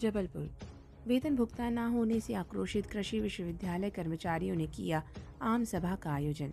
जबलपुर। वेतन भुगतान न होने से आक्रोशित कृषि विश्वविद्यालय कर्मचारियों ने किया आम सभा का आयोजन।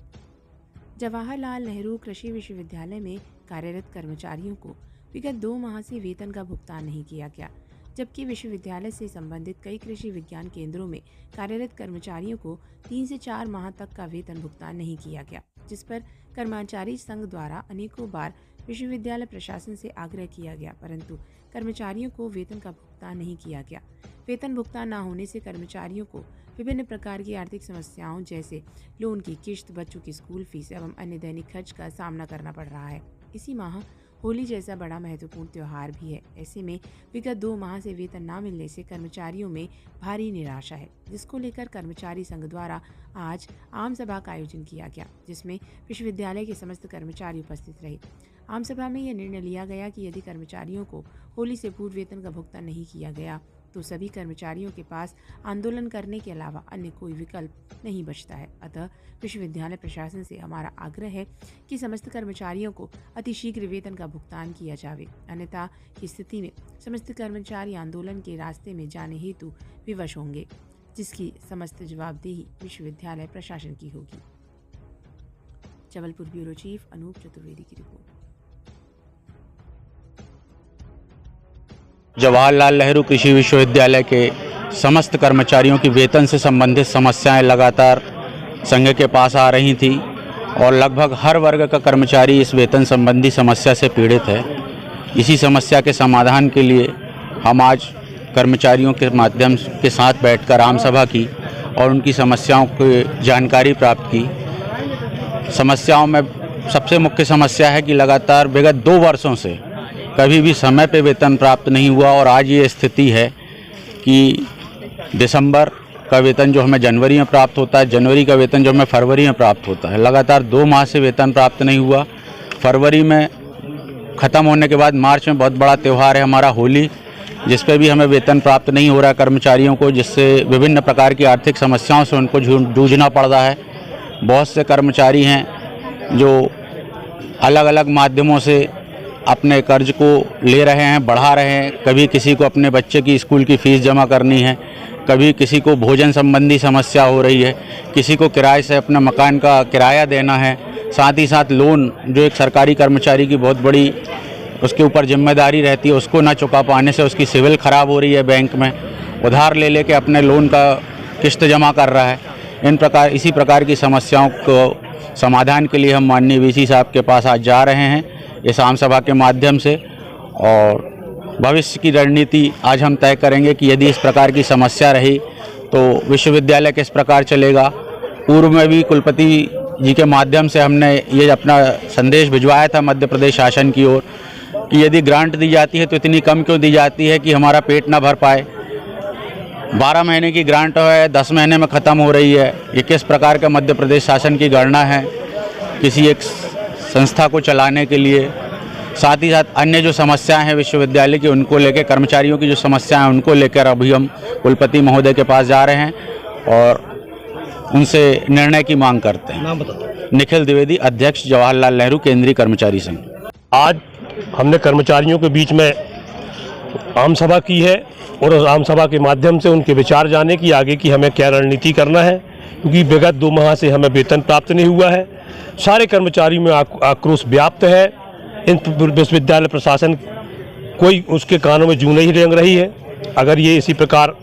जवाहरलाल नेहरू कृषि विश्वविद्यालय में कार्यरत कर्मचारियों को विगत 2 माह से वेतन का भुगतान नहीं किया गया, जबकि विश्वविद्यालय से संबंधित कई कृषि विज्ञान केंद्रों में कार्यरत कर्मचारियों को 3 से 4 माह तक का वेतन भुगतान नहीं किया गया, जिस पर कर्मचारी संघ द्वारा अनेकों बार विश्वविद्यालय प्रशासन से आग्रह किया गया, परंतु कर्मचारियों को वेतन का भुगतान नहीं किया गया। वेतन भुगतान न होने से कर्मचारियों को विभिन्न प्रकार की आर्थिक समस्याओं जैसे लोन की किश्त, बच्चों की स्कूल फीस एवं अन्य दैनिक खर्च का सामना करना पड़ रहा है। इसी माह होली जैसा बड़ा महत्वपूर्ण त्यौहार भी है। ऐसे में विगत 2 माह से वेतन न मिलने से कर्मचारियों में भारी निराशा है, जिसको लेकर कर्मचारी संघ द्वारा आज आम सभा का आयोजन किया गया, जिसमें विश्वविद्यालय के समस्त कर्मचारी उपस्थित रहे। आम सभा में यह निर्णय लिया गया कि यदि कर्मचारियों को होली से पूर्व वेतन का भुगतान नहीं किया गया तो सभी कर्मचारियों के पास आंदोलन करने के अलावा अन्य कोई विकल्प नहीं बचता है। अतः विश्वविद्यालय प्रशासन से हमारा आग्रह है कि समस्त कर्मचारियों को अतिशीघ्र वेतन का भुगतान किया जावे, अन्यथा की स्थिति में समस्त कर्मचारी आंदोलन के रास्ते में जाने हेतु विवश होंगे, जिसकी समस्त जवाबदेही विश्वविद्यालय प्रशासन की होगी। जबलपुर ब्यूरो चीफ अनूप चतुर्वेदी की रिपोर्ट। जवाहरलाल नेहरू कृषि विश्वविद्यालय के समस्त कर्मचारियों की वेतन से संबंधित समस्याएं लगातार संघ के पास आ रही थी और लगभग हर वर्ग का कर्मचारी इस वेतन संबंधी समस्या से पीड़ित है। इसी समस्या के समाधान के लिए हम आज कर्मचारियों के माध्यम के साथ बैठकर आम सभा की और उनकी समस्याओं की जानकारी प्राप्त की। समस्याओं में सबसे मुख्य समस्या है कि लगातार विगत 2 वर्षों से कभी भी समय पे वेतन प्राप्त नहीं हुआ और आज ये स्थिति है कि दिसंबर का वेतन जो हमें जनवरी में प्राप्त होता है, जनवरी का वेतन जो हमें फरवरी में प्राप्त होता है। लगातार 2 माह से वेतन प्राप्त नहीं हुआ। फरवरी में ख़त्म होने के बाद मार्च में बहुत बड़ा त्यौहार है हमारा होली, जिस पे भी हमें वेतन प्राप्त नहीं हो रहा है कर्मचारियों को, जिससे विभिन्न प्रकार की आर्थिक समस्याओं से उनको जूझना पड़ रहा है। बहुत से कर्मचारी हैं जो अलग अलग माध्यमों से अपने कर्ज को ले रहे हैं, बढ़ा रहे हैं। कभी किसी को अपने बच्चे की स्कूल की फ़ीस जमा करनी है, कभी किसी को भोजन संबंधी समस्या हो रही है, किसी को किराए से अपना मकान का किराया देना है। साथ ही साथ लोन जो एक सरकारी कर्मचारी की बहुत बड़ी उसके ऊपर जिम्मेदारी रहती है, उसको ना चुका पाने से उसकी सिविल ख़राब हो रही है, बैंक में उधार ले लेके अपने लोन का किस्त जमा कर रहा है। इसी प्रकार की समस्याओं को समाधान के लिए हम माननीय वीसी साहब के पास आज जा रहे हैं इस आम सभा के माध्यम से, और भविष्य की रणनीति आज हम तय करेंगे कि यदि इस प्रकार की समस्या रही तो विश्वविद्यालय किस प्रकार चलेगा। पूर्व में भी कुलपति जी के माध्यम से हमने ये अपना संदेश भिजवाया था मध्य प्रदेश शासन की ओर कि यदि ग्रांट दी जाती है तो इतनी कम क्यों दी जाती है कि हमारा पेट ना भर पाए। 12 महीने की ग्रांट है, 10 महीने में ख़त्म हो रही है। ये किस प्रकार का मध्य प्रदेश शासन की गणना है किसी एक संस्था को चलाने के लिए। साथ ही साथ अन्य जो समस्याएं हैं विश्वविद्यालय की, उनको लेकर, कर्मचारियों की जो समस्याएं हैं उनको लेकर अभी हम कुलपति महोदय के पास जा रहे हैं और उनसे निर्णय की मांग करते हैं। नाम बताओ। निखिल द्विवेदी, अध्यक्ष जवाहरलाल नेहरू केंद्रीय कर्मचारी संघ। आज हमने कर्मचारियों के बीच में आम सभा की है और उस आम सभा के माध्यम से उनके विचार जाने की आगे की हमें क्या रणनीति करना है, क्योंकि विगत 2 माह से हमें वेतन प्राप्त नहीं हुआ है। सारे कर्मचारियों में आक्रोश व्याप्त है। इन विश्वविद्यालय प्रशासन कोई उसके कानों में जू नहीं रेंग रही है। अगर ये इसी प्रकार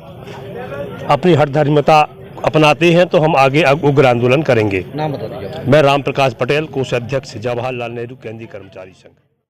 अपनी हठधर्मिता अपनाते हैं तो हम आगे उग्र आंदोलन करेंगे। नाम बता दीजिए। मैं राम प्रकाश पटेल, कोषाध्यक्ष जवाहरलाल नेहरू केंद्रीय कर्मचारी संघ।